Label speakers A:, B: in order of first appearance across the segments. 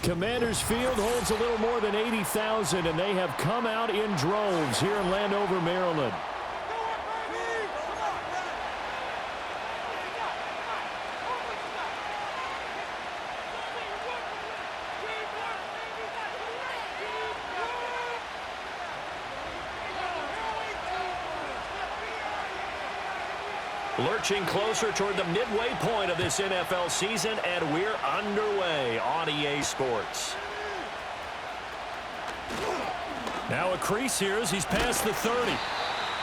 A: Commanders Field holds a little more than 80,000, and they have come out in droves here in Landover, Maryland. Lurching closer toward the midway point of this NFL season, and we're underway on EA Sports. Now a crease here as he's past the 30.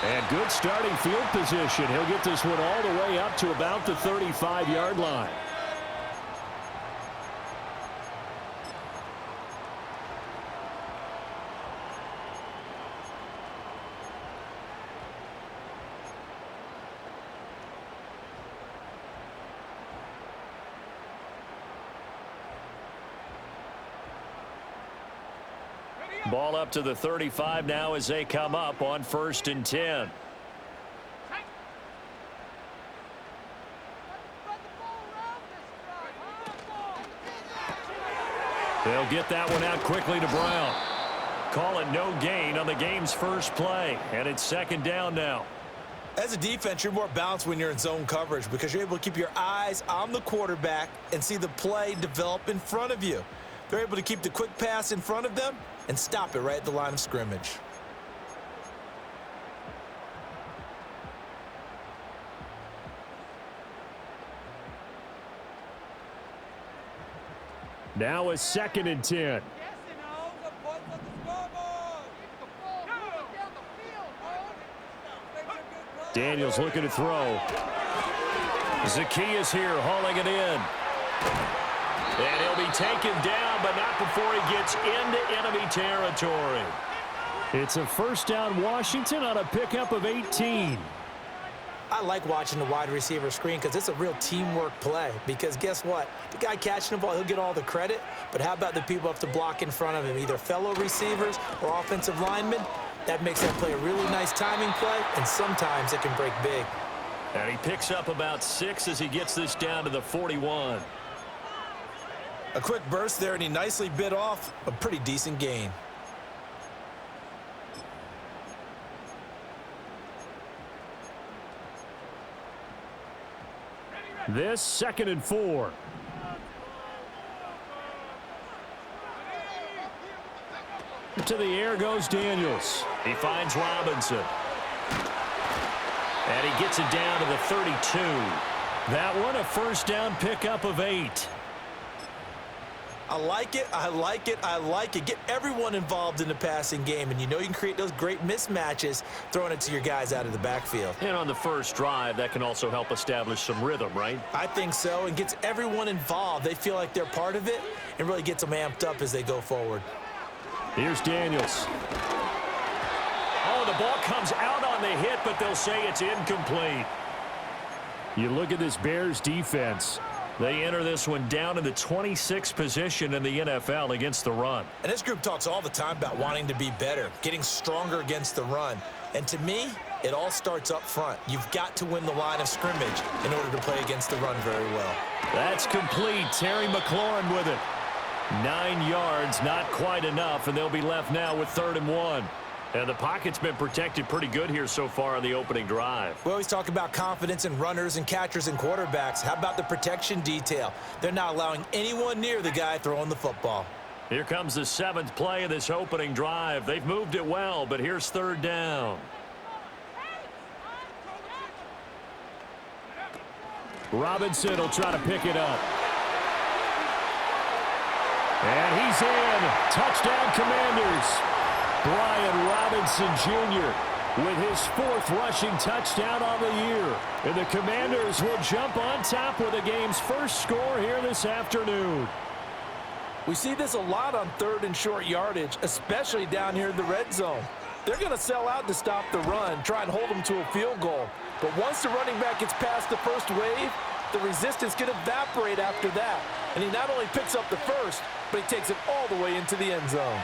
A: And good starting field position. He'll get this one all the way up to about the 35-yard line. Ball up to the 35 now as they come up on 1st and 10. They'll get that one out quickly to Brown. Call it no gain on the game's first play, and it's 2nd down now.
B: As a defense, you're more balanced when you're in zone coverage because you're able to keep your eyes on the quarterback and see the play develop in front of you. They're able to keep the quick pass in front of them and stop it right at the line of scrimmage.
A: Now a 2nd and 10. Daniels looking to throw. Zacchaeus here hauling it in. And he'll be taken down, but not before he gets into enemy territory. It's a 1st down Washington on a pickup of 18.
B: I like watching the wide receiver screen because it's a real teamwork play. Because guess what? The guy catching the ball, he'll get all the credit. But how about the people who have to block in front of him, either fellow receivers or offensive linemen? That makes that play a really nice timing play, and sometimes it can break big.
A: And he picks up about 6 as he gets this down to the 41.
B: A quick burst there, and he nicely bit off a pretty decent gain.
A: This 2nd and 4. To the air goes Daniels. He finds Robinson. And he gets it down to the 32. That one a 1st down pickup of 8.
B: I like it, I like it, I like it. Get everyone involved in the passing game, and you know you can create those great mismatches throwing it to your guys out of the backfield.
A: And on the first drive, that can also help establish some rhythm, right?
B: I think so, and gets everyone involved. They feel like they're part of it and really gets them amped up as they go forward.
A: Here's Daniels. Oh, the ball comes out on the hit, but they'll say it's incomplete. You look at this Bears defense. They enter this one down in the 26th position in the NFL against the run.
B: And this group talks all the time about wanting to be better, getting stronger against the run. And to me, it all starts up front. You've got to win the line of scrimmage in order to play against the run very well.
A: That's complete. Terry McLaurin with it. 9 yards, not quite enough, and they'll be left now with 3rd and 1. And the pocket's been protected pretty good here so far on the opening drive.
B: We always talk about confidence in runners and catchers and quarterbacks. How about the protection detail? They're not allowing anyone near the guy throwing the football.
A: Here comes the 7th play of this opening drive. They've moved it well, but here's 3rd down. Robinson will try to pick it up. And he's in. Touchdown, Commanders. Brian Robinson Jr. with his 4th rushing touchdown on the year. And the Commanders will jump on top with the game's first score here this afternoon.
C: We see this a lot on 3rd and short yardage, especially down here in the red zone. They're going to sell out to stop the run, try and hold them to a field goal. But once the running back gets past the first wave, the resistance can evaporate after that. And he not only picks up the first, but he takes it all the way into the end zone.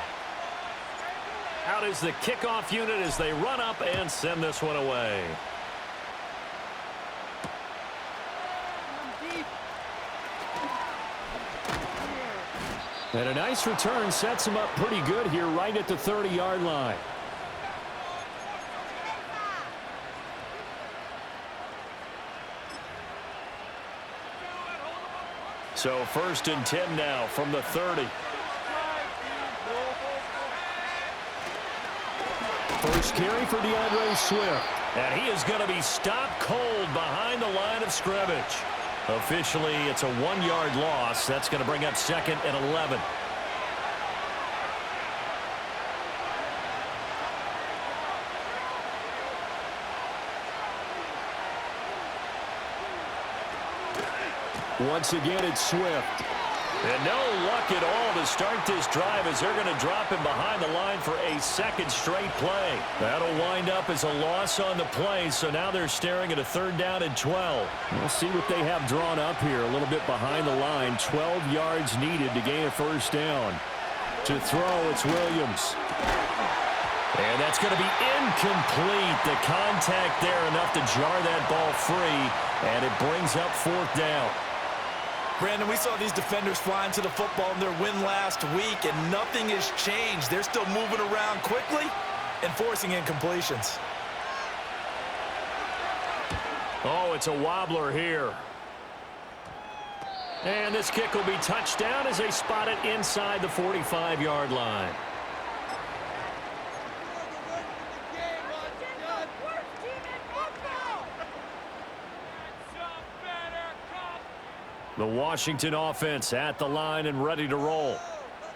A: Out is the kickoff unit as they run up and send this one away. And a nice return sets him up pretty good here right at the 30-yard line. So 1st and 10 now from the 30. First carry for DeAndre Swift. And he is going to be stopped cold behind the line of scrimmage. Officially, it's a 1-yard loss. That's going to bring up 2nd and 11. Once again, it's Swift. And no luck at all to start this drive as they're going to drop him behind the line for a 2nd straight play. That'll wind up as a loss on the play, so now they're staring at a 3rd down and 12. We'll see what they have drawn up here a little bit behind the line. 12 yards needed to gain a 1st down. To throw, it's Williams. And that's going to be incomplete. The contact there enough to jar that ball free, and it brings up 4th down.
C: Brandon, we saw these defenders flying to the football in their win last week, and nothing has changed. They're still moving around quickly and forcing incompletions.
A: Oh, it's a wobbler here. And this kick will be touchdown as they spot it inside the 45-yard line. The Washington offense at the line and ready to roll.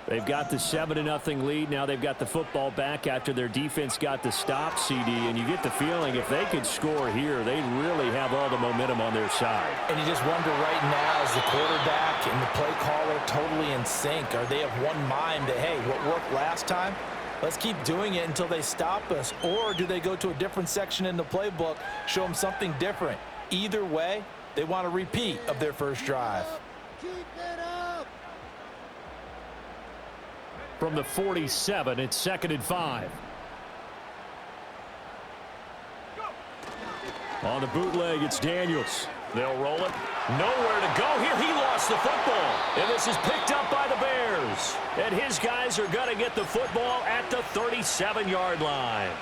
A: They've got the 7-0 lead. Now they've got the football back after their defense got the stop, CD. And you get the feeling if they could score here, they really have all the momentum on their side.
C: And you just wonder right now, is the quarterback and the play caller totally in sync? Are they of one mind that, hey, what worked last time, let's keep doing it until they stop us? Or do they go to a different section in the playbook, show them something different? Either way, they want a repeat of their first drive.
A: From the 47, it's 2nd and 5. On the bootleg, it's Daniels. They'll roll it. Nowhere to go here. He lost the football. And this is picked up by the Bears. And his guys are going to get the football at the 37-yard line.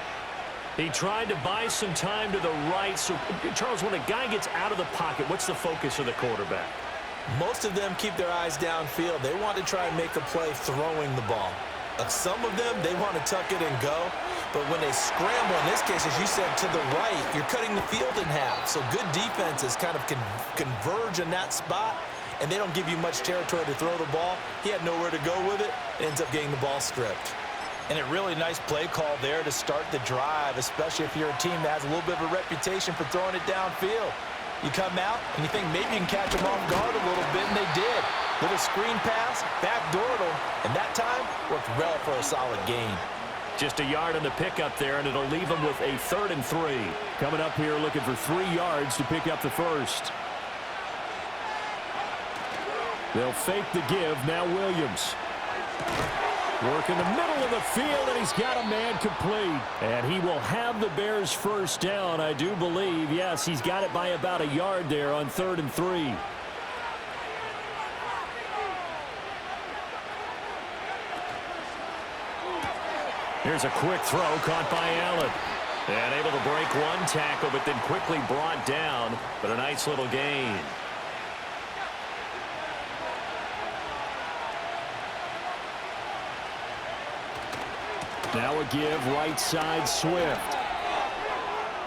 A: He tried to buy some time to the right. So, Charles, when a guy gets out of the pocket, what's the focus of the quarterback?
B: Most of them keep their eyes downfield. They want to try and make a play throwing the ball. Some of them, they want to tuck it and go. But when they scramble, in this case, as you said, to the right, you're cutting the field in half. So good defenses kind of converge in that spot, and they don't give you much territory to throw the ball. He had nowhere to go with it. It ends up getting the ball stripped.
C: And a really nice play call there to start the drive, especially if you're a team that has a little bit of a reputation for throwing it downfield. You come out and you think maybe you can catch them off guard a little bit, and they did. Little screen pass, backdoored them, and that time worked well for a solid gain.
A: Just a yard on the pickup there, and it'll leave them with a 3rd and 3. Coming up here looking for 3 yards to pick up the first. They'll fake the give. Now Williams. Work in the middle of the field, and he's got a man complete. And he will have the Bears' first down, I do believe. Yes, he's got it by about a yard there on 3rd and 3. Here's a quick throw caught by Allen. And able to break one tackle, but then quickly brought down. But a nice little gain. Now a give, right side, Swift.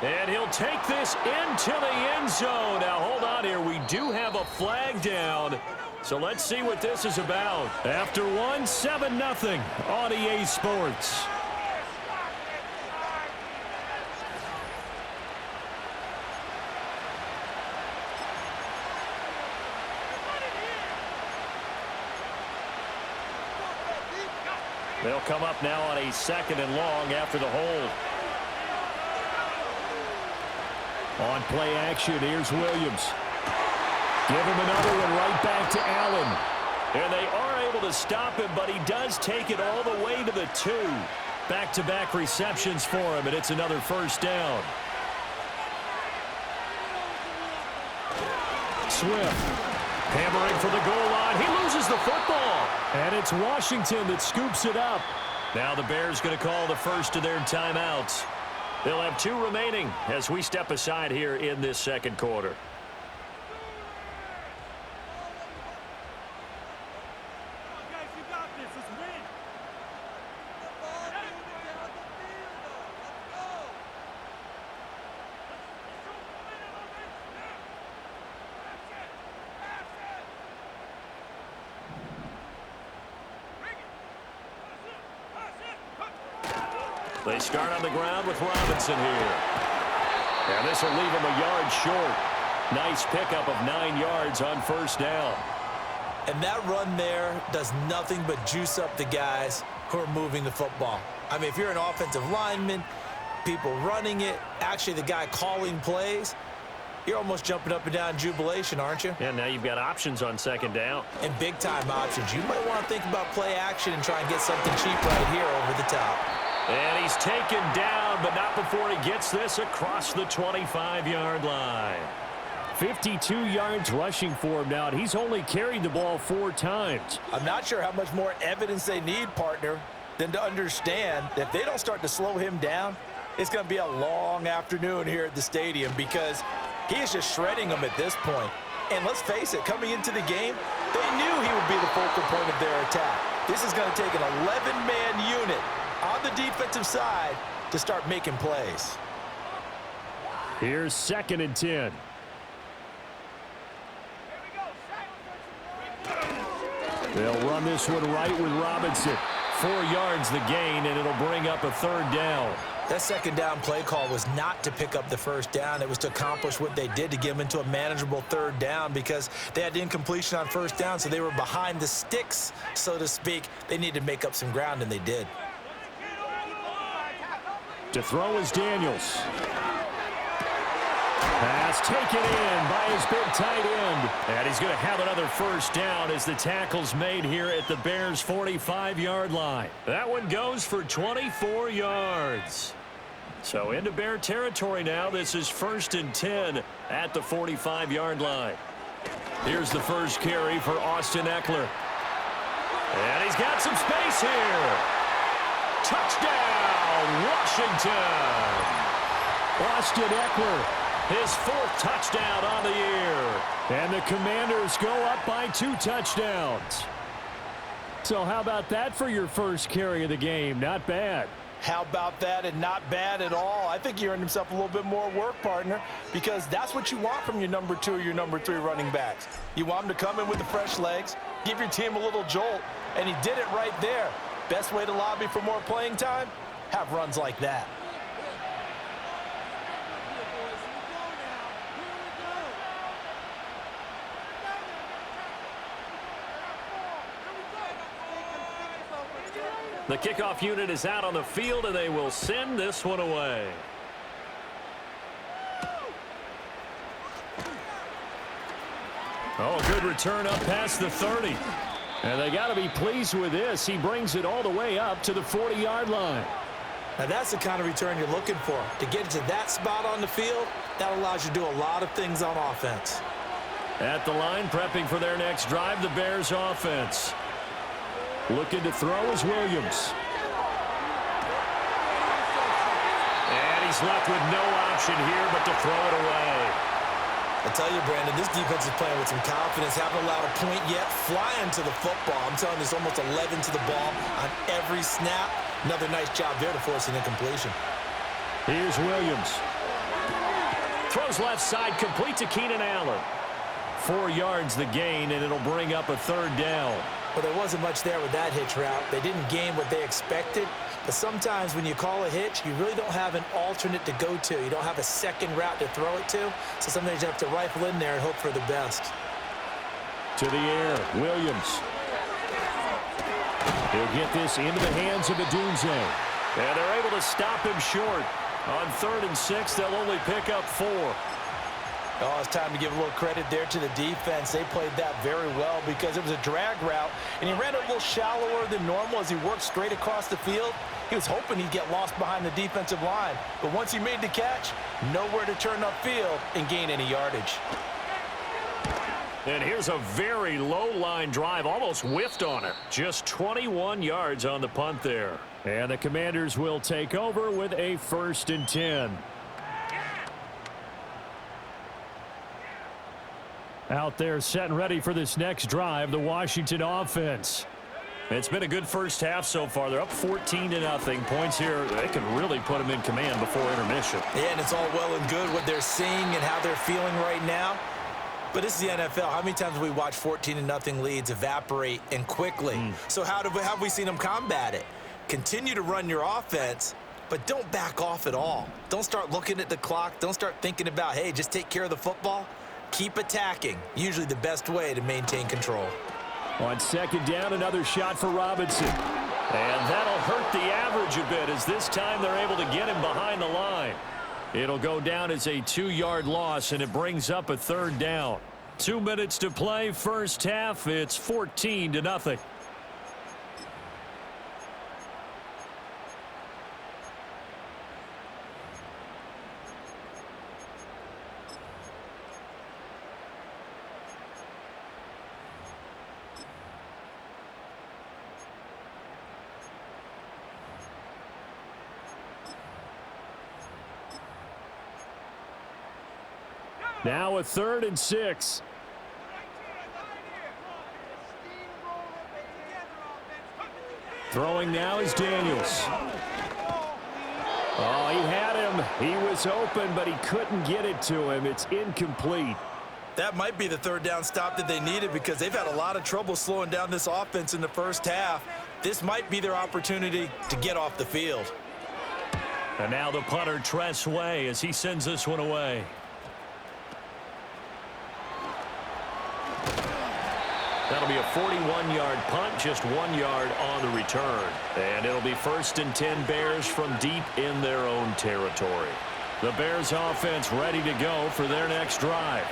A: And he'll take this into the end zone. Now, hold on here. We do have a flag down. So let's see what this is about. After one, 7-0 on EA Sports. They'll come up now on a 2nd and long after the hold. On play action, here's Williams. Give him another one right back to Allen. And they are able to stop him, but he does take it all the way to the 2. Back-to-back receptions for him, and it's another first down. Swift. Hammering for the goal line. He loses the football. And it's Washington that scoops it up. Now the Bears going to call the first of their timeouts. They'll have 2 remaining as we step aside here in this second quarter. They start on the ground with Robinson here. And this will leave him a yard short. Nice pickup of 9 yards on first down.
B: And that run there does nothing but juice up the guys who are moving the football. I mean, if you're an offensive lineman, people running it, actually the guy calling plays, you're almost jumping up and down in jubilation, aren't you?
A: And now you've got options on second down.
B: And big-time options. You might want to think about play action and try and get something cheap right here over the top.
A: And he's taken down, but not before he gets this across the 25-yard line. 52 yards rushing for him now, and he's only carried the ball 4 times.
C: I'm not sure how much more evidence they need, partner, than to understand that if they don't start to slow him down, it's going to be a long afternoon here at the stadium because he is just shredding them at this point. And let's face it, coming into the game, they knew he would be the focal point of their attack. This is going to take an 11-man unit on the defensive side to start making plays.
A: Here's 2nd and 10. They'll run this one right with Robinson. 4 yards the gain, and it'll bring up a 3rd down.
B: That 2nd down play call was not to pick up the 1st down. It was to accomplish what they did to get them into a manageable 3rd down because they had incompletion on 1st down, so they were behind the sticks, so to speak. They needed to make up some ground, and they did.
A: To throw is Daniels. Pass taken in by his big tight end. And he's going to have another 1st down as the tackle's made here at the Bears' 45-yard line. That one goes for 24 yards. So into Bear territory now. This is 1st and 10 at the 45-yard line. Here's the first carry for Austin Eckler. And he's got some space here. Touchdown, Washington. Austin Eckler, his 4th touchdown on the year. And the Commanders go up by 2 touchdowns. So how about that for your first carry of the game? Not bad.
C: How about that, and not bad at all. I think he earned himself a little bit more work, partner, because that's what you want from your number 2 or your number 3 running backs. You want him to come in with the fresh legs, give your team a little jolt, and he did it right there. Best way to lobby for more playing time? Have runs like that.
A: The kickoff unit is out on the field, and they will send this one away. Oh, good return up past the 30. And they got to be pleased with this. He brings it all the way up to the 40-yard line.
B: Now that's the kind of return you're looking for. To get to that spot on the field, that allows you to do a lot of things on offense.
A: At the line, prepping for their next drive, the Bears offense. Looking to throw is Williams. And he's left with no option here but to throw it away.
B: I tell you, Brandon, this defense is playing with some confidence. Haven't allowed a point yet. Flying to the football. I'm telling you, it's almost 11 to the ball on every snap. Another nice job there to force an incompletion.
A: Here's Williams. Throws left side, complete to Keenan Allen. 4 yards the gain, and it'll bring up a 3rd down.
B: Well, there wasn't much there with that hitch route. They didn't gain what they expected. But sometimes when you call a hitch, you really don't have an alternate to go to. You don't have a second route to throw it to. So sometimes you have to rifle in there and hope for the best.
A: To the air, Williams. He'll get this into the hands of Adunze. And they're able to stop him short. On 3rd and 6, they'll only pick up 4.
C: Oh, it's time to give a little credit there to the defense. They played that very well because it was a drag route, and he ran a little shallower than normal as he worked straight across the field. He was hoping he'd get lost behind the defensive line, but once he made the catch, nowhere to turn upfield and gain any yardage.
A: And here's a very low-line drive, almost whiffed on it. Just 21 yards on the punt there. And the Commanders will take over with a 1st and 10. Out there set and ready for this next drive, the Washington offense. It's been a good first half so far. They're up 14-0. Points here, they can really put them in command before intermission.
B: Yeah, and it's all well and good what they're seeing and how they're feeling right now. But this is the NFL. How many times have we watched 14-0 leads evaporate and quickly? So how have we seen them combat it? Continue to run your offense, but don't back off at all. Don't start looking at the clock. Don't start thinking about, hey, just take care of the football. Keep attacking. Usually the best way to maintain control.
A: On 2nd down, another shot for Robinson. And that'll hurt the average a bit as this time they're able to get him behind the line. It'll go down as a 2-yard loss, and it brings up a 3rd down. 2 minutes to play, first half. It's 14-0. Now a 3rd and 6. Throwing now is Daniels. Oh, he had him. He was open, but he couldn't get it to him. It's incomplete.
B: That might be the 3rd down stop that they needed because they've had a lot of trouble slowing down this offense in the first half. This might be their opportunity to get off the field.
A: And now the punter, Tress Way, as he sends this one away. That'll be a 41-yard punt, just 1 yard on the return. And it'll be 1st and 10 Bears from deep in their own territory. The Bears offense ready to go for their next drive.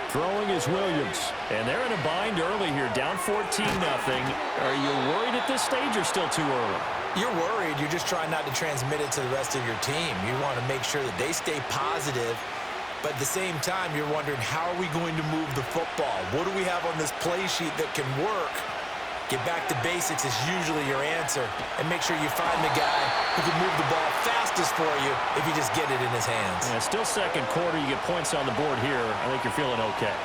A: Throwing is Williams. And they're in a bind early here, down 14-0. Are you worried at this stage or still too early?
B: You're worried. You're just trying not to transmit it to the rest of your team. You want to make sure that they stay positive. But at the same time, you're wondering, how are we going to move the football? What do we have on this play sheet that can work? Get back to basics is usually your answer. And make sure you find the guy who can move the ball fastest for you if you just get it in his hands.
A: Yeah, still 2nd quarter. You get points on the board here. I think you're feeling okay.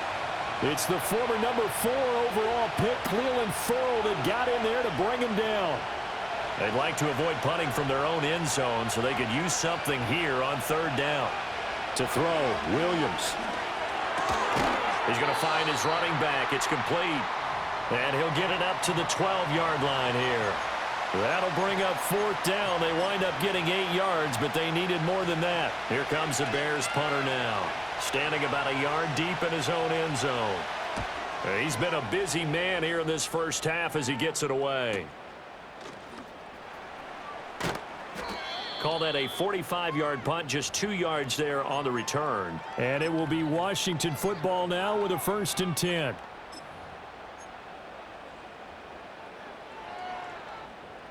A: It's the former number 4 overall pick, Cleveland Ferrell, that got in there to bring him down. They'd like to avoid punting from their own end zone so they could use something here on 3rd down. To throw, Williams. He's going to find his running back. It's complete. And he'll get it up to the 12-yard line here. That'll bring up 4th down. They wind up getting 8 yards, but they needed more than that. Here comes the Bears punter now. Standing about a yard deep in his own end zone. He's been a busy man here in this first half as he gets it away. Call that a 45-yard punt, just 2 yards there on the return. And it will be Washington football now with a 1st and 10.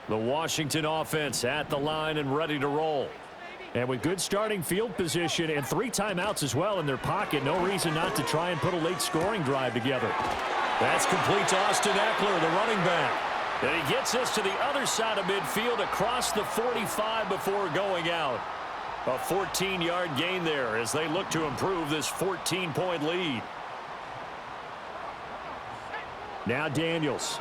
A: The Washington offense at the line and ready to roll. And with good starting field position and 3 timeouts as well in their pocket, no reason not to try and put a late scoring drive together. That's complete to Austin Eckler, the running back. And he gets this to the other side of midfield across the 45 before going out. A 14-yard gain there as they look to improve this 14-point lead. Now Daniels.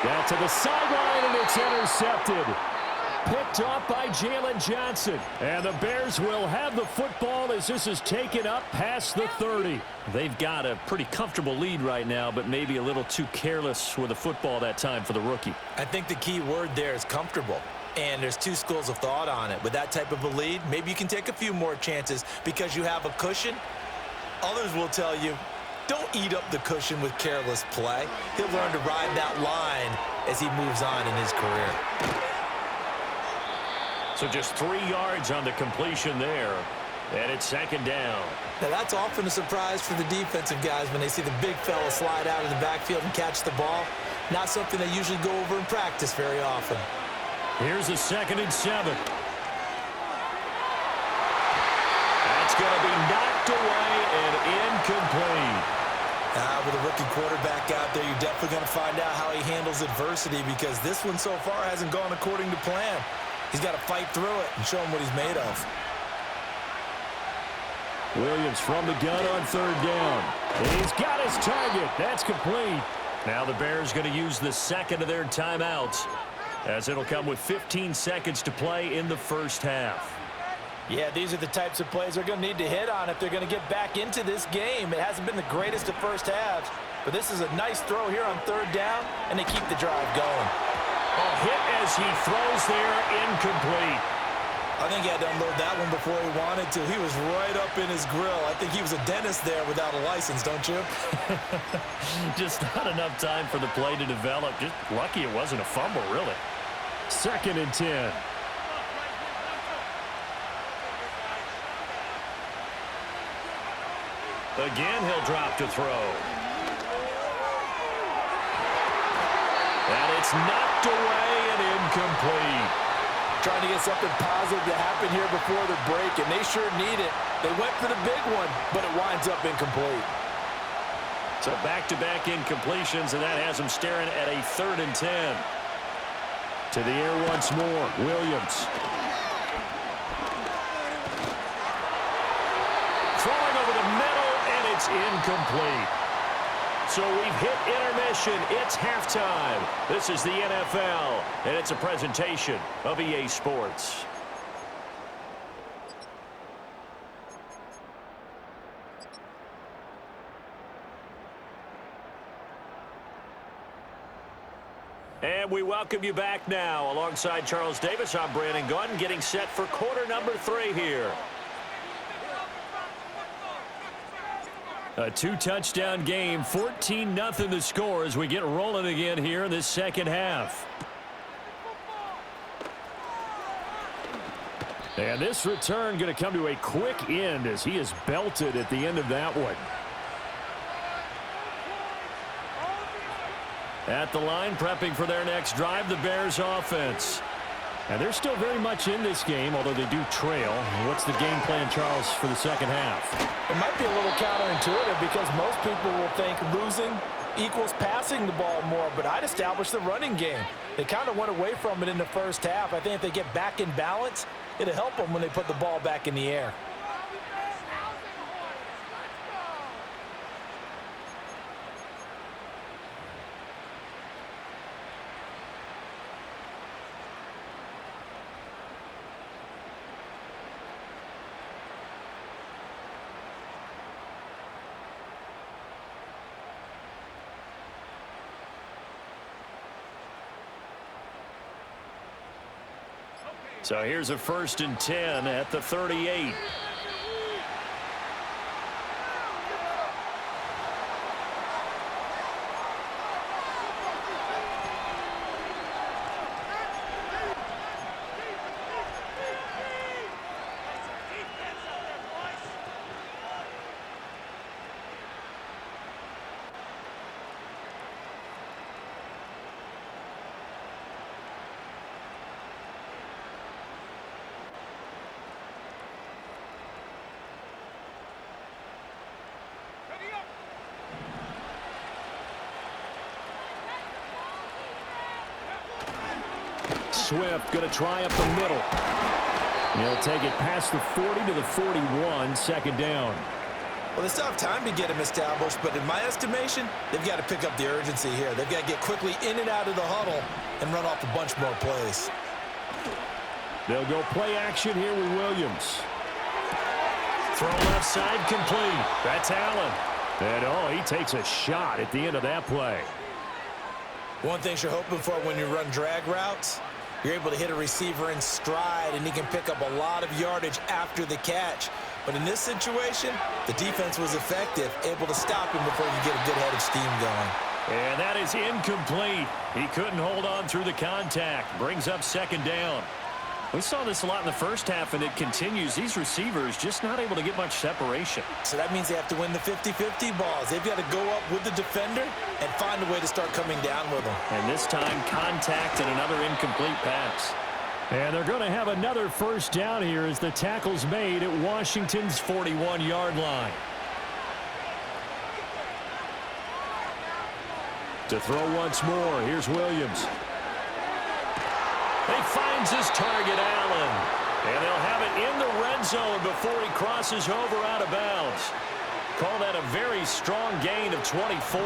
A: Got to the sideline, and it's intercepted. Picked off by Jalen Johnson. And the Bears will have the football as this is taken up past the 30. They've got a pretty comfortable lead right now, but maybe a little too careless with the football that time for the rookie.
B: I think the key word there is comfortable. And there's 2 schools of thought on it. With that type of a lead, maybe you can take a few more chances because you have a cushion. Others will tell you, don't eat up the cushion with careless play. He'll learn to ride that line as he moves on in his career.
A: So just 3 yards on the completion there. And it's 2nd down.
B: Now that's often a surprise for the defensive guys when they see the big fella slide out of the backfield and catch the ball. Not something they usually go over in practice very often.
A: Here's a 2nd and 7. That's going to be knocked away, and incomplete.
B: With a rookie quarterback out there, you're definitely going to find out how he handles adversity, because this one so far hasn't gone according to plan. He's got to fight through it and show him what he's made of.
A: Williams from the gun on third down. And he's got his target. That's complete. Now the Bears going to use the second of their timeouts, as it'll come with 15 seconds to play in the first half.
C: Yeah, these are the types of plays they're going to need to hit on if they're going to get back into this game. It hasn't been the greatest of first halves, but this is a nice throw here on third down, and they keep the drive going.
A: A hit as he throws there, incomplete.
B: I think he had to unload that one before he wanted to. He was right up in his grill. I think he was a dentist there without a license, don't you?
A: Just not enough time for the play to develop. Just lucky it wasn't a fumble, really. 2nd and 10. Again, he'll drop to throw. And it's knocked away and incomplete.
C: Trying to get something positive to happen here before the break, and they sure need it. They went for the big one, but it winds up incomplete.
A: So back-to-back incompletions, and that has them staring at a 3rd and 10. To the air once more, Williams. Throwing over the middle, and it's incomplete. So we've hit intermission. It's halftime. This is the NFL, and it's a presentation of EA Sports. And we welcome you back now. Alongside Charles Davis, I'm Brandon Gaudin, getting set for quarter number 3 here. A 2-touchdown game, 14-0 the score as we get rolling again here in this second half. And this return going to come to a quick end as he is belted at the end of that one. At the line, prepping for their next drive, the Bears offense. And they're still very much in this game, although they do trail. What's the game plan, Charles, for the second half?
C: It might be a little counterintuitive because most people will think losing equals passing the ball more, but I'd establish the running game. They kind of went away from it in the first half. I think if they get back in balance, it'll help them when they put the ball back in the air.
A: So here's a 1st and 10 at the 38. Swift going to try up the middle. He'll take it past the 40 to the 41, 2nd down.
B: Well, they still have time to get him established, but in my estimation, they've got to pick up the urgency here. They've got to get quickly in and out of the huddle and run off a bunch more plays.
A: They'll go play action here with Williams. Throw left side complete. That's Allen. And, he takes a shot at the end of that play.
B: One thing you're hoping for when you run drag routes, you're able to hit a receiver in stride, and he can pick up a lot of yardage after the catch. But in this situation, the defense was effective, able to stop him before you get a good head of steam going.
A: And that is incomplete. He couldn't hold on through the contact. Brings up 2nd down. We saw this a lot in the first half, and it continues. These receivers just not able to get much separation.
B: So that means they have to win the 50-50 balls. They've got to go up with the defender and find a way to start coming down with them.
A: And this time, contact and another incomplete pass. And they're going to have another 1st down here as the tackle's made at Washington's 41-yard line. To throw once more, here's Williams. He finds his target, Allen. And they'll have it in the red zone before he crosses over out of bounds. Call that a very strong gain of 24.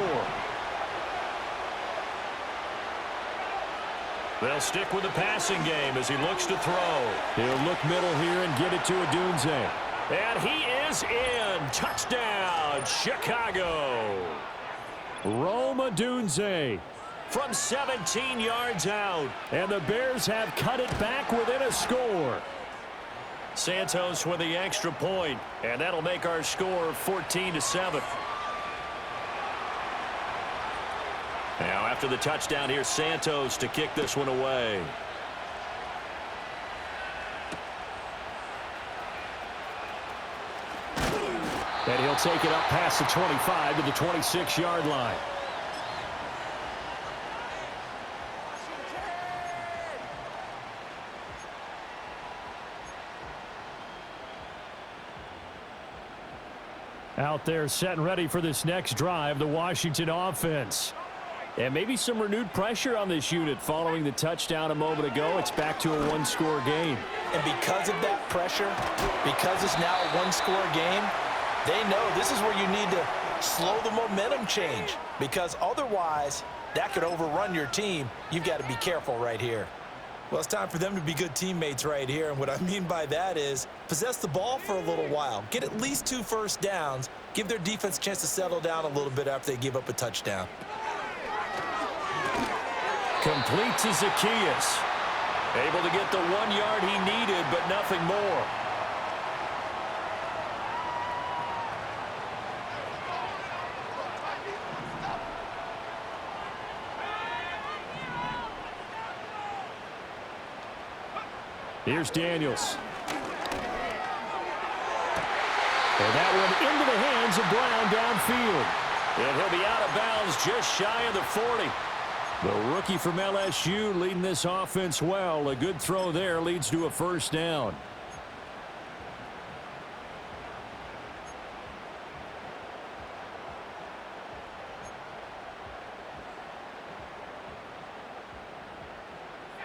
A: They'll stick with the passing game as he looks to throw. He'll look middle here and get it to Odunze. And he is in. Touchdown, Chicago. Rome Odunze from 17 yards out. And the Bears have cut it back within a score. Santos with the extra point, and that'll make our score 14-7. Now, after the touchdown, here's Santos to kick this one away. And he'll take it up past the 25 to the 26-yard line. Out there set and ready for this next drive, the Washington offense. And maybe some renewed pressure on this unit following the touchdown a moment ago. It's back to a one-score game.
B: And because of that pressure, because it's now a one-score game, they know this is where you need to slow the momentum change, because otherwise that could overrun your team. You've got to be careful right here. Well, it's time for them to be good teammates right here, and what I mean by that is possess the ball for a little while, get at least 2 first downs, give their defense a chance to settle down a little bit after they give up a touchdown.
A: Complete to Zacchaeus. Able to get the 1 yard he needed, but nothing more. Here's Daniels. And that one into the hands of Brown downfield. And he'll be out of bounds just shy of the 40. The rookie from LSU leading this offense well. A good throw there leads to a first down.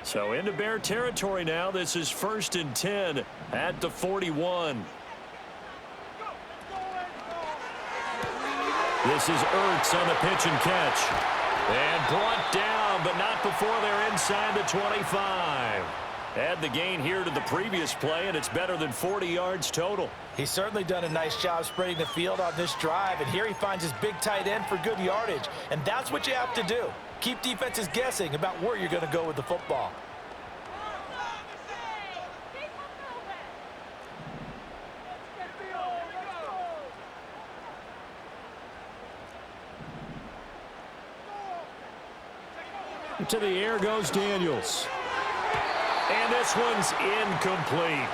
A: So into Bear territory now. This is 1st and 10 at the 41. This is Ertz on the pitch and catch. And brought down, but not before they're inside the 25. Add the gain here to the previous play, and it's better than 40 yards total.
B: He's certainly done a nice job spreading the field on this drive, and here he finds his big tight end for good yardage. And that's what you have to do. Keep defenses guessing about where you're going to go with the football.
A: To the air goes Daniels. And this one's incomplete.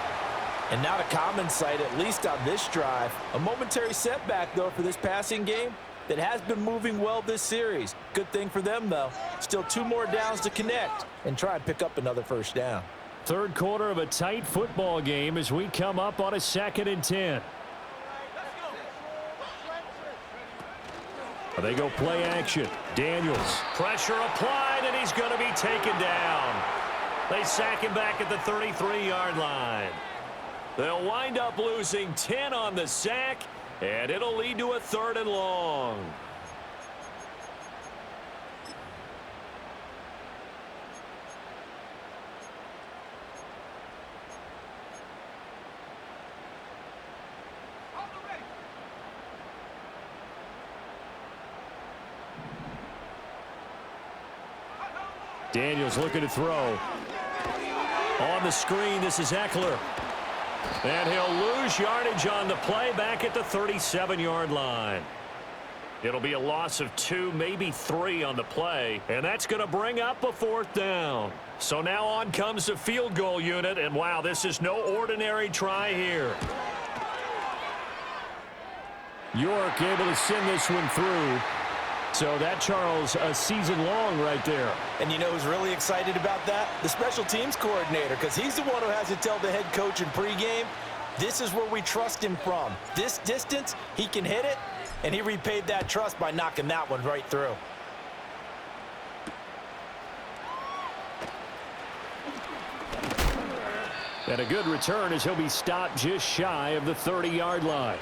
B: And not a common sight, at least on this drive. A momentary setback, though, for this passing game that has been moving well this series. Good thing for them, though. Still 2 more downs to connect and try and pick up another first down.
A: Third quarter of a tight football game as we come up on a 2nd and 10. They go play action. Daniels. Pressure applied, and he's going to be taken down. They sack him back at the 33-yard line. They'll wind up losing 10 on the sack, and it'll lead to a 3rd and long. Daniels looking to throw. On the screen, this is Eckler. And he'll lose yardage on the play back at the 37-yard line. It'll be a loss of 2, maybe 3 on the play, and that's going to bring up a 4th down. So now on comes the field goal unit, and wow, this is no ordinary try here. York able to send this one through. So that, Charles, a season long right there.
B: And you know who's really excited about that? The special teams coordinator, because he's the one who has to tell the head coach in pregame, this is where we trust him from. This distance, he can hit it, and he repaid that trust by knocking that one right through.
A: And a good return as he'll be stopped just shy of the 30-yard line.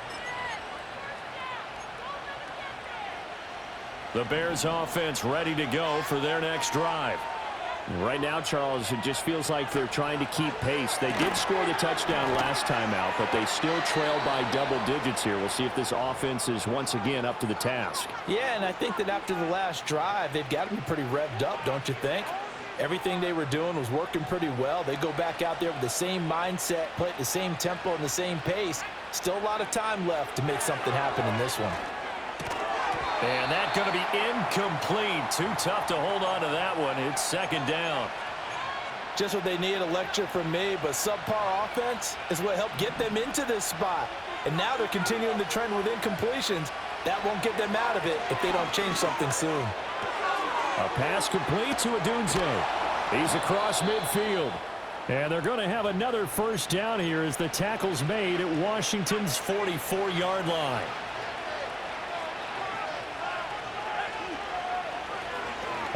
A: The Bears offense ready to go for their next drive. Right now, Charles, it just feels like they're trying to keep pace. They did score the touchdown last time out, but they still trail by double digits here. We'll see if this offense is once again up to the task.
C: Yeah, and I think that after the last drive, they've got to be pretty revved up, don't you think? Everything they were doing was working pretty well. They go back out there with the same mindset, play at the same tempo and the same pace. Still a lot of time left to make something happen in this one.
A: And that's going to be incomplete. Too tough to hold on to that one. It's second down.
C: Just what they need, a lecture from me, but subpar offense is what helped get them into this spot. And now they're continuing the trend with incompletions. That won't get them out of it if they don't change something soon.
A: A pass complete to Adunze. He's across midfield. And they're going to have another first down here as the tackle's made at Washington's 44-yard line.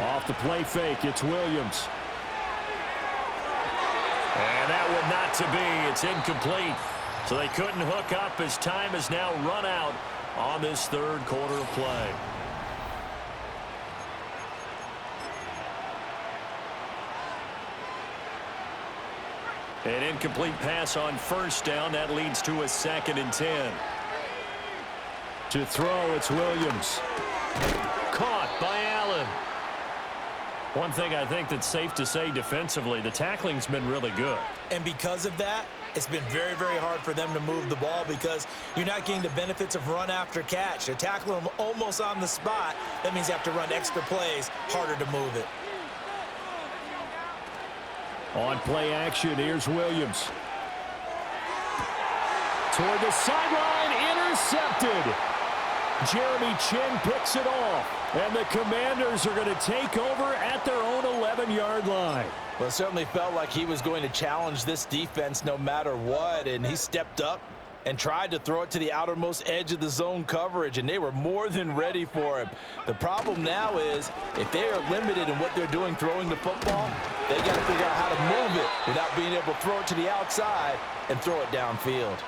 A: Off the play fake, it's Williams. And that one not to be. It's incomplete. So they couldn't hook up as time is now run out on this third quarter of play. An incomplete pass on first down. That leads to a 2nd and 10. To throw, it's Williams. Caught by Allen. One thing I think that's safe to say defensively, the tackling's been really good.
B: And because of that, it's been very, very hard for them to move the ball because you're not getting the benefits of run after catch. They're tackling them almost on the spot. That means you have to run extra plays, harder to move it.
A: On play action, here's Williams. Toward the sideline, intercepted. Jeremy Chin picks it off. And the Commanders are going to take over at their own 11-yard line.
C: Well, it certainly felt like he was going to challenge this defense no matter what, and he stepped up and tried to throw it to the outermost edge of the zone coverage, and they were more than ready for him. The problem now is if they are limited in what they're doing throwing the football, they got to figure out how to move it without being able to throw it to the outside and throw it downfield.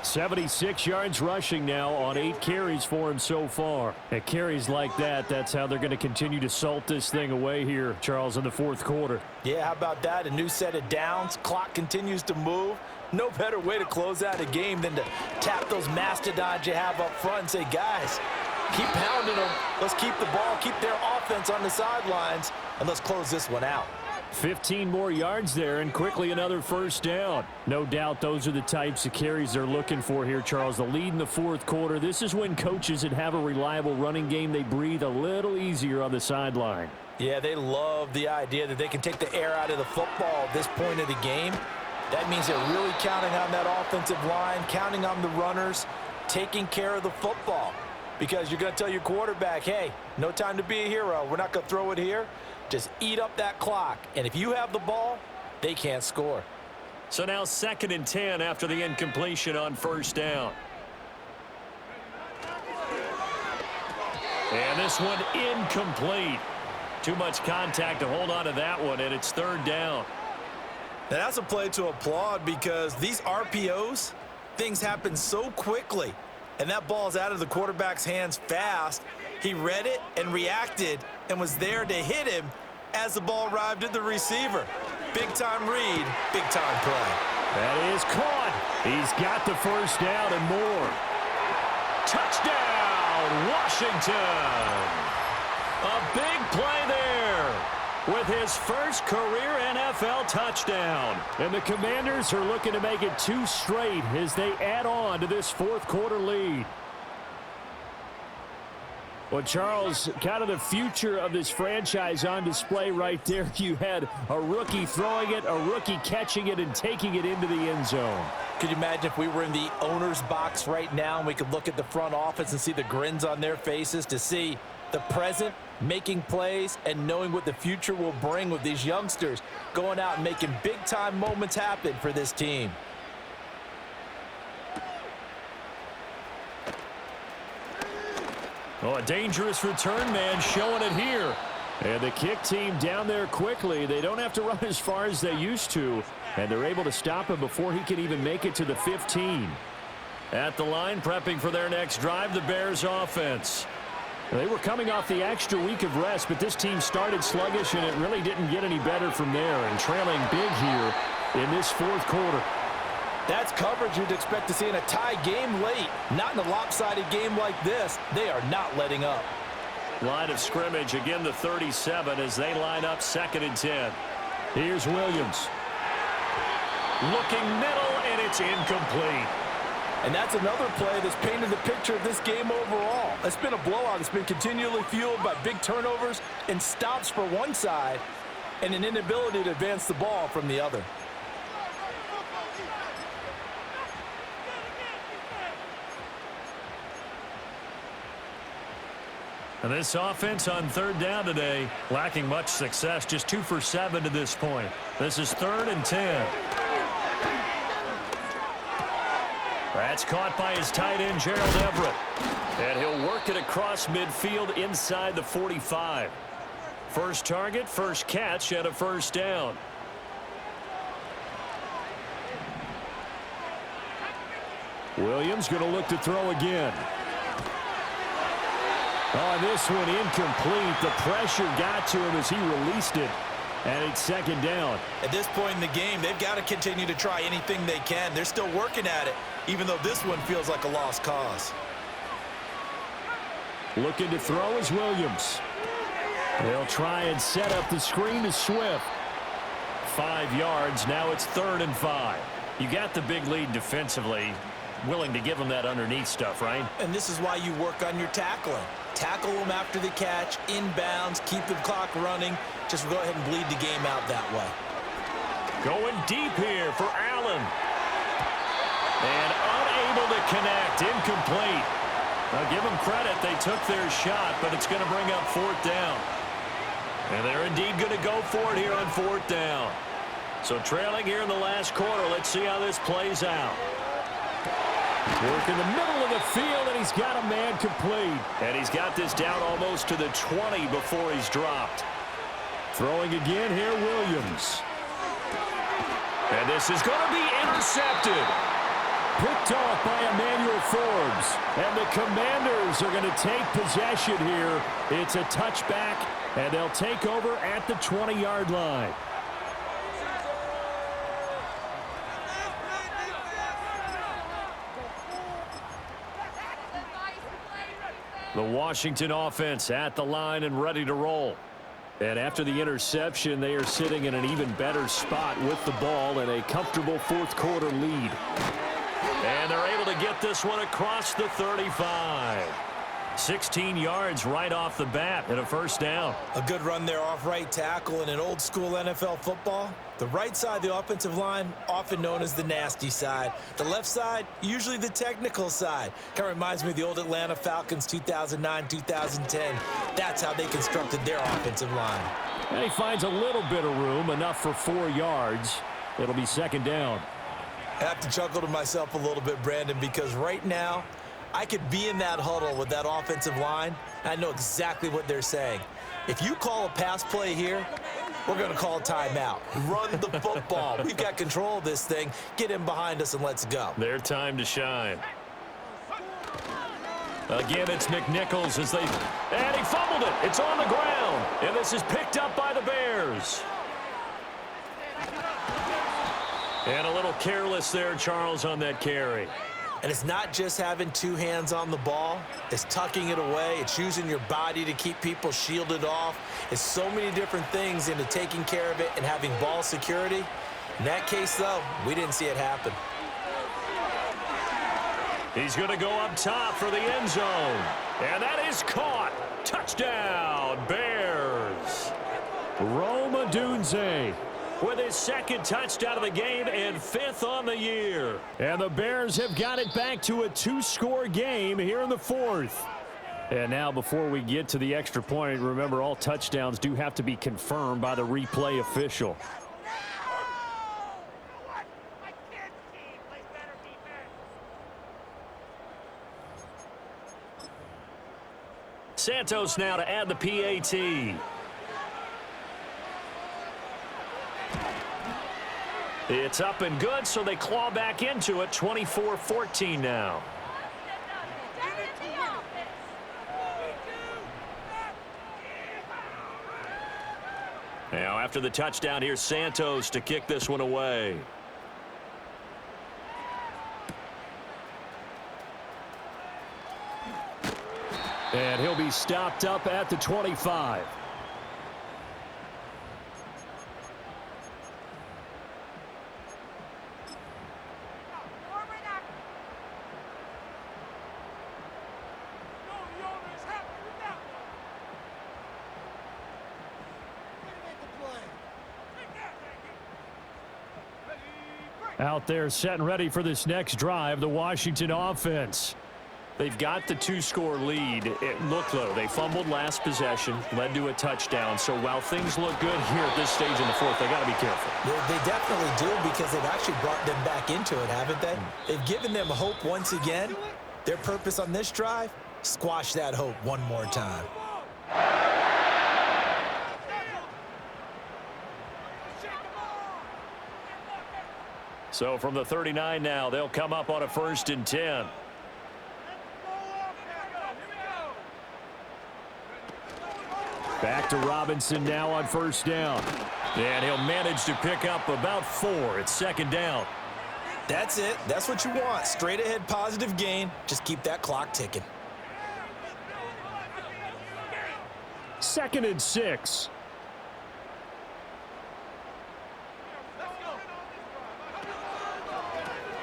A: 76 yards rushing now on 8 carries for him so far. At carries like that, that's how they're going to continue to salt this thing away here, Charles, in the fourth quarter.
C: Yeah, how about that? A new set of downs. Clock continues to move. No better way to close out a game than to tap those mastodons you have up front and say, guys, keep pounding them. Let's keep the ball, keep their offense on the sidelines, and let's close this one out.
A: 15 more yards there, and quickly another first down. No doubt those are the types of carries they're looking for here, Charles. The lead in the fourth quarter. This is when coaches that have a reliable running game, they breathe a little easier on the sideline.
C: Yeah, they love the idea that they can take the air out of the football at this point of the game. That means they're really counting on that offensive line, counting on the runners, taking care of the football. Because you're going to tell your quarterback, hey, no time to be a hero. We're not going to throw it here. Just eat up that clock. And if you have the ball, they can't score.
A: So now 2nd and 10 after the incompletion on first down. And this one incomplete. Too much contact to hold on to that one, and it's 3rd down.
B: Now that's a play to applaud because these RPOs, things happen so quickly. And that ball's out of the quarterback's hands fast. He read it and reacted and was there to hit him as the ball arrived at the receiver. Big-time read, big-time play.
A: That is caught. He's got the first down and more. Touchdown, Washington. A big play there with his first career NFL touchdown. And the Commanders are looking to make it 2 straight as they add on to this fourth quarter lead. Well, Charles, kind of the future of this franchise on display right there. You had a rookie throwing it, a rookie catching it, and taking it into the end zone.
C: Could you imagine if we were in the owner's box right now and we could look at the front office and see the grins on their faces to see the present making plays and knowing what the future will bring with these youngsters going out and making big-time moments happen for this team.
A: Oh, a dangerous return man showing it here. And the kick team down there quickly. They don't have to run as far as they used to. And they're able to stop him before he can even make it to the 15. At the line, prepping for their next drive, the Bears offense. They were coming off the extra week of rest, but this team started sluggish, and it really didn't get any better from there, and trailing big here in this fourth quarter.
C: That's coverage you'd expect to see in a tie game late. Not in a lopsided game like this. They are not letting up.
A: Line of scrimmage, again the 37 as they line up 2nd and 10. Here's Williams. Looking middle, and it's incomplete.
C: And that's another play that's painted the picture of this game overall. It's been a blowout. It's been continually fueled by big turnovers and stops for one side and an inability to advance the ball from the other.
A: And this offense on 3rd down today, lacking much success, just 2 for 7 to this point. This is 3rd and 10. That's caught by his tight end, Gerald Everett. And he'll work it across midfield inside the 45. First target, first catch, and a first down. Williams going to look to throw again. Oh, this one incomplete. The pressure got to him as he released it. And it's 2nd down.
B: At this point in the game, they've got to continue to try anything they can. They're still working at it, even though this one feels like a lost cause.
A: Looking to throw is Williams. They'll try and set up the screen to Swift. 5 yards. Now it's 3rd and 5. You got the big lead defensively. Willing to give them that underneath stuff, right?
B: And this is why you work on your tackling. Tackle them after the catch, inbounds, keep the clock running. Just go ahead and bleed the game out that way.
A: Going deep here for Allen. And unable to connect. Incomplete. Now give them credit. They took their shot, but it's going to bring up 4th down. And they're indeed going to go for it here on 4th down. So trailing here in the last quarter. Let's see how this plays out. Work in the middle of the field, and he's got a man complete. And he's got this down almost to the 20 before he's dropped. Throwing again here, Williams. And this is going to be intercepted. Picked off by Emmanuel Forbes. And the Commanders are going to take possession here. It's a touchback, and they'll take over at the 20-yard line. The Washington offense at the line and ready to roll. And after the interception, they are sitting in an even better spot with the ball and a comfortable fourth quarter lead. And they're able to get this one across the 35. 16 yards right off the bat and a first down.
B: A good run there off right tackle in an old school NFL football. The right side of the offensive line, often known as the nasty side. The left side, usually the technical side. Kind of reminds me of the old Atlanta Falcons 2009-2010. That's how they constructed their offensive line.
A: And he finds a little bit of room, enough for 4 yards. It'll be 2nd down.
B: I have to chuckle to myself a little bit, Brandon, because right now, I could be in that huddle with that offensive line, and I know exactly what they're saying. If you call a pass play here, we're going to call a timeout. Run the football. We've got control of this thing. Get in behind us and let's go.
A: Their time to shine. Again, it's McNichols as they... And he fumbled it. It's on the ground. And this is picked up by the Bears. And a little careless there, Charles, on that carry.
B: And it's not just having 2 hands on the ball. It's tucking it away. It's using your body to keep people shielded off. It's so many different things into taking care of it and having ball security. In that case, though, we didn't see it happen.
A: He's going to go up top for the end zone. And that is caught. Touchdown, Bears. Rome Odunze with his 2nd touchdown of the game and 5th on the year. And the Bears have got it back to a 2-score game here in the 4th. And now before we get to the extra point, remember all touchdowns do have to be confirmed by the replay official. Santos now to add the PAT. It's up and good, so they claw back into it. 24-14 now. Now, after the touchdown, here's Santos to kick this one away.
D: And he'll be stopped up at the 25. Out there set and ready for this next drive, the Washington offense.
A: They've got the two-score lead. It looked low. They fumbled last possession, led to a touchdown. So while things look good here at this stage in the fourth, they got to be careful.
B: They definitely do, because they've actually brought them back into it, haven't they? They've given them hope once again. Their purpose on this drive, squash that hope one more time.
A: So from the 39 now, they'll come up on a 1st and 10.
D: Back to Robinson now on 1st down.
A: And he'll manage to pick up about 4. It's 2nd down.
B: That's it. That's what you want. Straight ahead positive gain. Just keep that clock ticking.
D: 2nd and 6.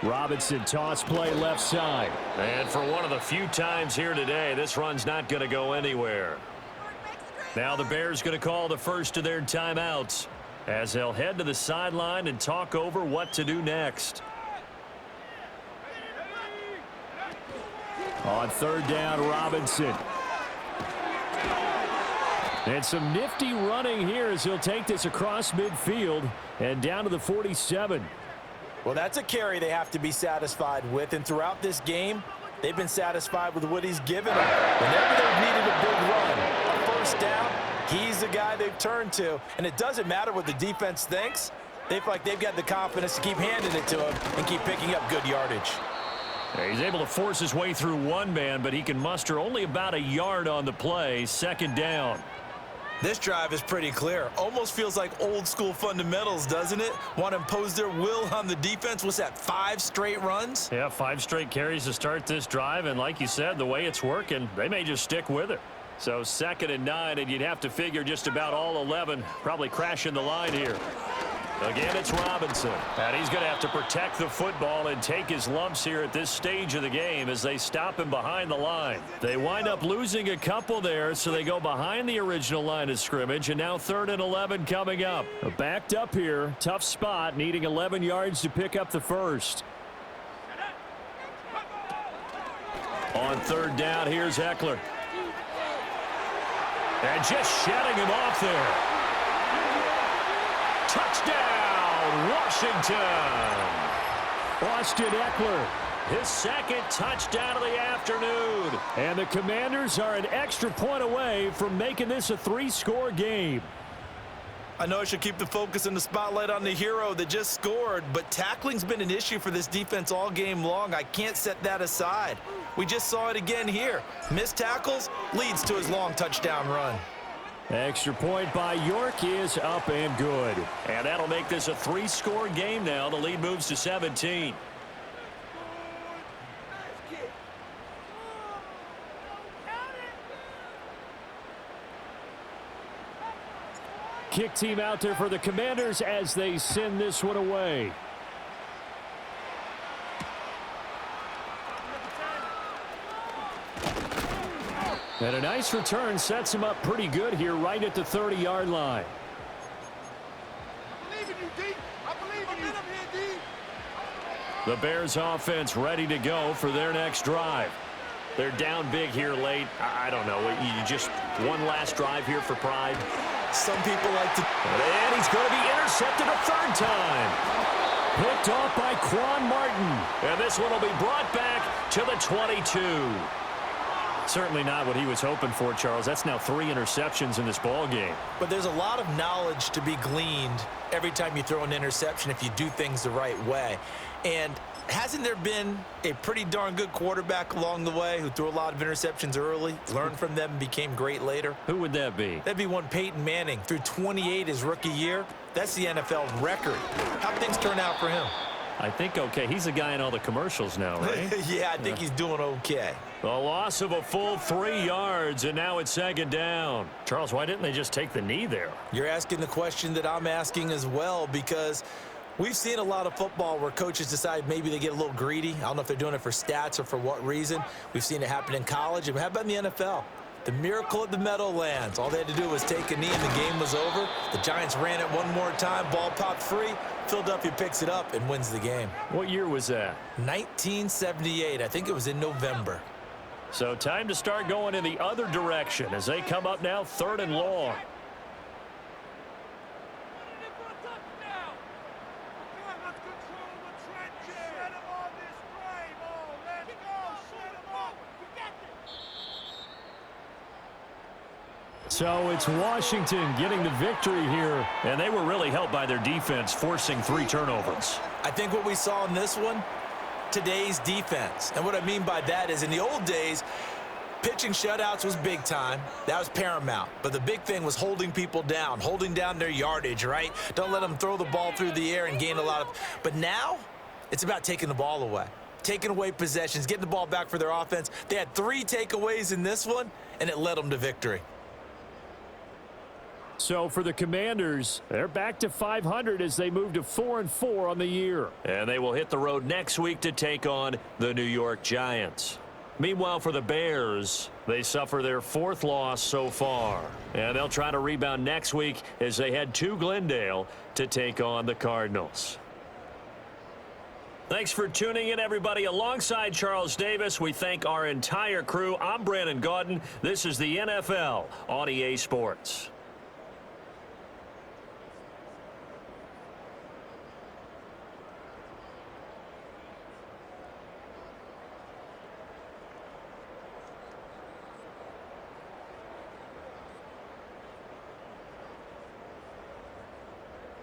D: Robinson toss play left side.
A: And for one of the few times here today, this run's not going to go anywhere. Now the Bears going to call the first of their timeouts as they'll head to the sideline and talk over what to do next.
D: On 3rd down, Robinson. And some nifty running here as he'll take this across midfield and down to the 47.
C: Well, that's a carry they have to be satisfied with, and throughout this game, they've been satisfied with what he's given them. Whenever they've needed a big run, a 1st down, he's the guy they've turned to, and it doesn't matter what the defense thinks. They feel like they've got the confidence to keep handing it to him and keep picking up good yardage.
A: He's able to force his way through one man, but he can muster only about a yard on the play. 2nd down.
B: This drive is pretty clear. Almost feels like old school fundamentals, doesn't it? Want to impose their will on the defense. What's that, 5 straight runs?
A: Yeah, 5 straight carries to start this drive, and like you said, the way it's working, they may just stick with it. So 2nd and 9, and you'd have to figure just about all 11 probably crashing the line here. Again, it's Robinson, and he's going to have to protect the football and take his lumps here at this stage of the game as they stop him behind the line. They wind up losing a couple there, so they go behind the original line of scrimmage, and now 3rd and 11 coming up.
D: Backed up here, tough spot, needing 11 yards to pick up the first.
A: On 3rd down, here's Eckler. And just shutting him off there. Touchdown, Washington.
D: Austin Eckler.
A: His 2nd touchdown of the afternoon.
D: And the Commanders are an extra point away from making this a 3-score game.
B: I know I should keep the focus and the spotlight on the hero that just scored, but tackling's been an issue for this defense all game long. I can't set that aside. We just saw it again here. Missed tackles leads to his long touchdown run.
D: Extra point by York is up and good.
A: And that'll make this a 3-score game now. The lead moves to 17.
D: Kick team out there for the Commanders as they send this one away. And a nice return sets him up pretty good here right at the 30-yard line.
A: The Bears offense ready to go for their next drive. They're down big here late. I don't know. You just one last drive here for pride.
B: Some people like to...
A: And he's going to be intercepted a 3rd time.
D: Picked off by Quan Martin.
A: And this one will be brought back to the 22. Certainly not what he was hoping for, Charles. That's now 3 interceptions in this ball game.
B: But there's a lot of knowledge to be gleaned every time you throw an interception if you do things the right way. And hasn't there been a pretty darn good quarterback along the way who threw a lot of interceptions early, learned from them, and became great later?
A: Who would that be?
B: That'd be one Peyton Manning. Threw 28 his rookie year. That's the NFL record. How'd things turn out for him?
A: I think okay. He's a guy in all the commercials now, right?
B: Yeah, I think he's doing okay.
A: A loss of a full 3 yards, and now it's 2nd down. Charles, why didn't they just take the knee there?
B: You're asking the question that I'm asking as well, because we've seen a lot of football where coaches decide maybe they get a little greedy. I don't know if they're doing it for stats or for what reason. We've seen it happen in college. And how about in the NFL? The miracle of the Meadowlands. All they had to do was take a knee and the game was over. The Giants ran it one more time. Ball popped free. Philadelphia picks it up and wins the game.
A: What year was that?
B: 1978. I think it was in November.
A: So time to start going in the other direction as they come up now 3rd and long. So it's Washington getting the victory here. And they were really helped by their defense, forcing 3 turnovers.
B: I think what we saw in this one, today's defense. And what I mean by that is in the old days, pitching shutouts was big time. That was paramount. But the big thing was holding people down, holding down their yardage, right? Don't let them throw the ball through the air and gain a lot of. But now it's about taking the ball away, taking away possessions, getting the ball back for their offense. They had 3 takeaways in this one, and it led them to victory.
D: So for the Commanders, they're back to 500 as they move to 4-4 on the year.
A: And they will hit the road next week to take on the New York Giants. Meanwhile, for the Bears, they suffer their 4th loss so far. And they'll try to rebound next week as they head to Glendale to take on the Cardinals. Thanks for tuning in, everybody. Alongside Charles Davis, we thank our entire crew. I'm Brandon Gaudin. This is the NFL on EA Sports.